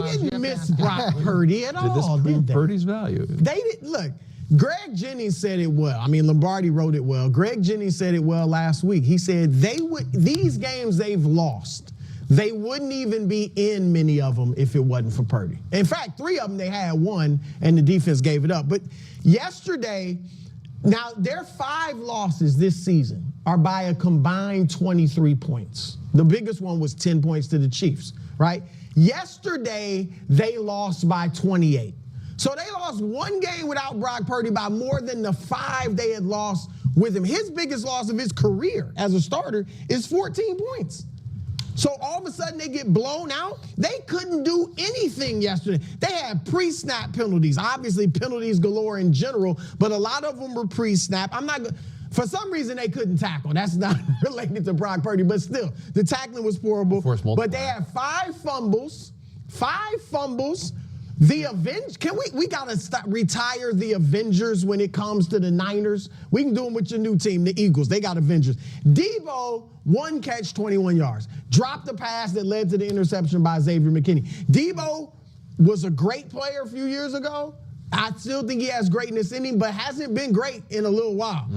They didn't miss Brock Purdy at all. Did this prove Purdy's value? They did. Look, Greg Jennings said it well. I mean, Lombardi wrote it well. Greg Jennings said it well last week. He said these games they've lost, they wouldn't even be in many of them if it wasn't for Purdy. In fact, 3 of them they had won, and the defense gave it up. But yesterday, now their 5 losses this season are by a combined 23 points. The biggest one was 10 points to the Chiefs, right? Yesterday, they lost by 28. So they lost 1 game without Brock Purdy by more than the 5 they had lost with him. His biggest loss of his career as a starter is 14 points. So all of a sudden they get blown out. They couldn't do anything yesterday. They had pre-snap penalties, obviously penalties galore in general, but a lot of them were pre-snap. For some reason they couldn't tackle. That's not related to Brock Purdy, but still, the tackling was horrible. But they had 5 fumbles. The Avengers, we gotta retire the Avengers when it comes to the Niners. We can do them with your new team, the Eagles. They got Avengers. Debo, 1 catch, 21 yards. Dropped the pass that led to the interception by Xavier McKinney. Debo was a great player a few years ago. I still think he has greatness in him, but hasn't been great in a little while.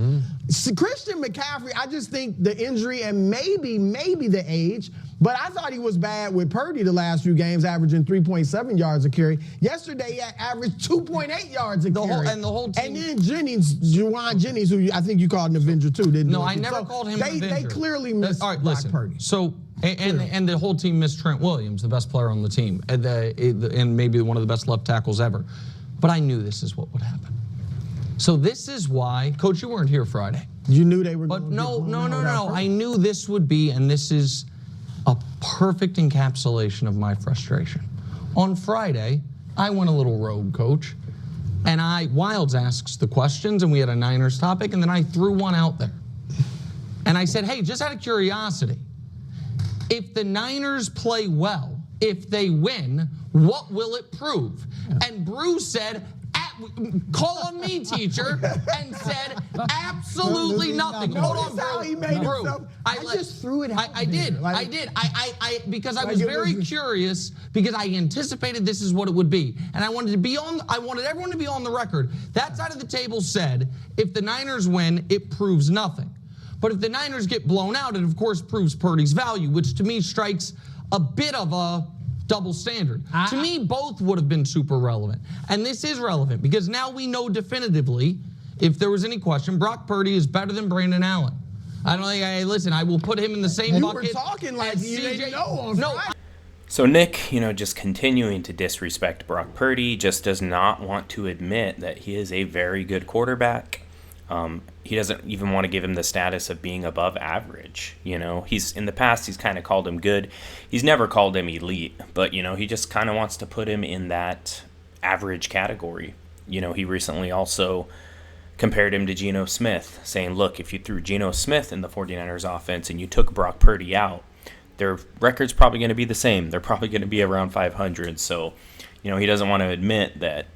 So Christian McCaffrey, I just think the injury and maybe the age, but I thought he was bad with Purdy the last few games, averaging 3.7 yards a carry. Yesterday, he averaged 2.8 yards a carry. And the whole team. And then Jovan Jennings, who I think you called an Avenger too, didn't you? No, I never called him an Avenger. They clearly missed Brock Purdy. So, and the whole team missed Trent Williams, the best player on the team, and maybe one of the best left tackles ever. But I knew this is what would happen. So this is why, Coach, you weren't here Friday. You knew they were going to No. I knew this would be, and this is a perfect encapsulation of my frustration. On Friday, I went a little rogue, Coach, and Wilds asks the questions, and we had a Niners topic, and then I threw one out there. And I said, hey, just out of curiosity, if the Niners play well, if they win, what will it prove? And Bruce said, call on me, teacher, and said absolutely nothing. Hold on, Bruce. I just threw it out. I did. Because I was very curious, because I anticipated this is what it would be. And I wanted everyone to be on the record. That side of the table said, if the Niners win, it proves nothing. But if the Niners get blown out, it of course proves Purdy's value, which to me strikes a bit of a double standard. To me, both would have been super relevant. And this is relevant because now we know definitively, if there was any question, Brock Purdy is better than Brandon Allen. I don't think, listen, I will put him in the same bucket. You were talking like you didn't know on Friday. So Nick, just continuing to disrespect Brock Purdy, just does not want to admit that he is a very good quarterback. He doesn't even want to give him the status of being above average. He's in the past, he's kind of called him good. He's never called him elite, but, he just kind of wants to put him in that average category. He recently also compared him to Geno Smith, saying, look, if you threw Geno Smith in the 49ers offense and you took Brock Purdy out, their record's probably going to be the same. They're probably going to be around 500. So, he doesn't want to admit that,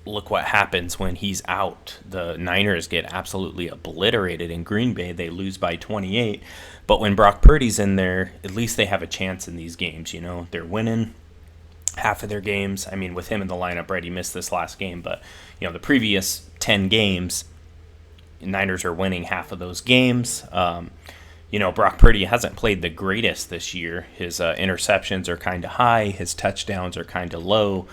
look what happens when he's out. The Niners get absolutely obliterated in Green Bay. They lose by 28. But when Brock Purdy's in there, at least they have a chance in these games. They're winning half of their games. I mean, with him in the lineup, right, he missed this last game. But, the previous 10 games, Niners are winning half of those games. Brock Purdy hasn't played the greatest this year. His interceptions are kind of high. His touchdowns are kind of low,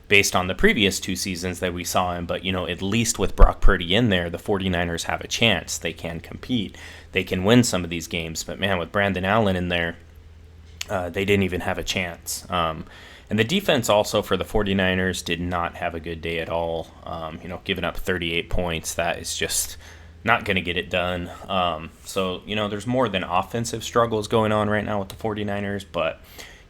based on the previous 2 seasons that we saw him. But, at least with Brock Purdy in there, the 49ers have a chance. They can compete. They can win some of these games. But, man, with Brandon Allen in there, they didn't even have a chance. And the defense also for the 49ers did not have a good day at all. Giving up 38 points, that is just not going to get it done. So, there's more than offensive struggles going on right now with the 49ers. But,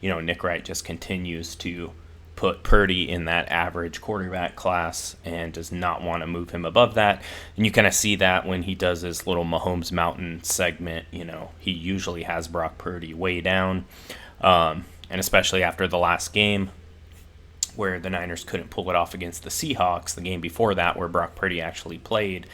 Nick Wright just continues to put Purdy in that average quarterback class and does not want to move him above that. And you kind of see that when he does his little Mahomes Mountain segment. He usually has Brock Purdy way down. And especially after the last game where the Niners couldn't pull it off against the Seahawks, the game before that where Brock Purdy actually played,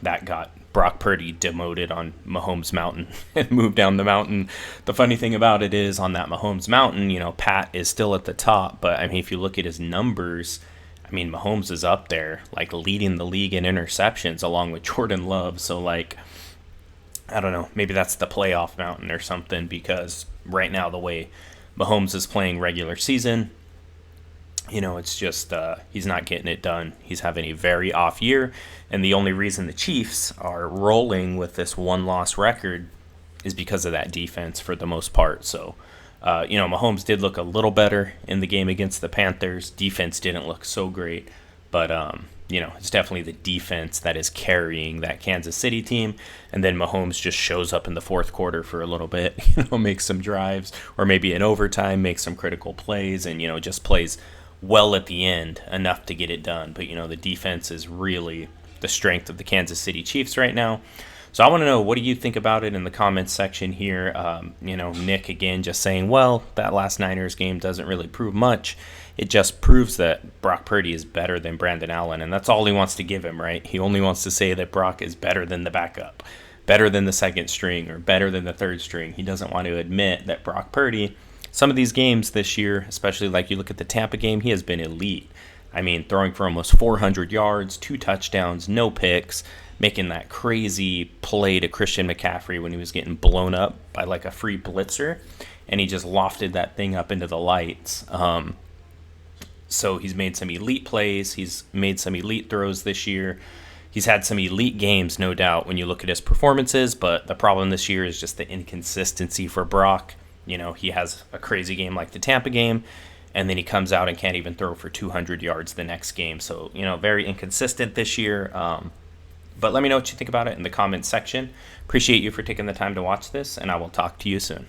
that got Brock Purdy demoted on Mahomes Mountain and moved down the mountain. The funny thing about it is on that Mahomes Mountain, Pat is still at the top. But, I mean, if you look at his numbers, I mean, Mahomes is up there, like, leading the league in interceptions along with Jordan Love. So, like, I don't know. Maybe that's the playoff mountain or something, because right now the way Mahomes is playing regular season, it's just he's not getting it done. He's having a very off year, and the only reason the Chiefs are rolling with this one-loss record is because of that defense for the most part. So, Mahomes did look a little better in the game against the Panthers. Defense didn't look so great, but it's definitely the defense that is carrying that Kansas City team. And then Mahomes just shows up in the fourth quarter for a little bit, makes some drives, or maybe in overtime, makes some critical plays, and, just plays well at the end, enough to get it done. But, the defense is really the strength of the Kansas City Chiefs right now. So I want to know, what do you think about it in the comments section here? Nick, again, just saying, well, that last Niners game doesn't really prove much. It just proves that Brock Purdy is better than Brandon Allen, and that's all he wants to give him, right? He only wants to say that Brock is better than the backup, better than the second string, or better than the third string. He doesn't want to admit that Brock Purdy, some of these games this year, especially like you look at the Tampa game, he has been elite. I mean, throwing for almost 400 yards, 2 touchdowns, no picks, making that crazy play to Christian McCaffrey when he was getting blown up by like a free blitzer, and he just lofted that thing up into the lights. So he's made some elite plays. He's made some elite throws this year. He's had some elite games, no doubt, when you look at his performances, but the problem this year is just the inconsistency for Brock. He has a crazy game like the Tampa game, and then he comes out and can't even throw for 200 yards the next game. So, very inconsistent this year. But let me know what you think about it in the comments section. Appreciate you for taking the time to watch this, and I will talk to you soon.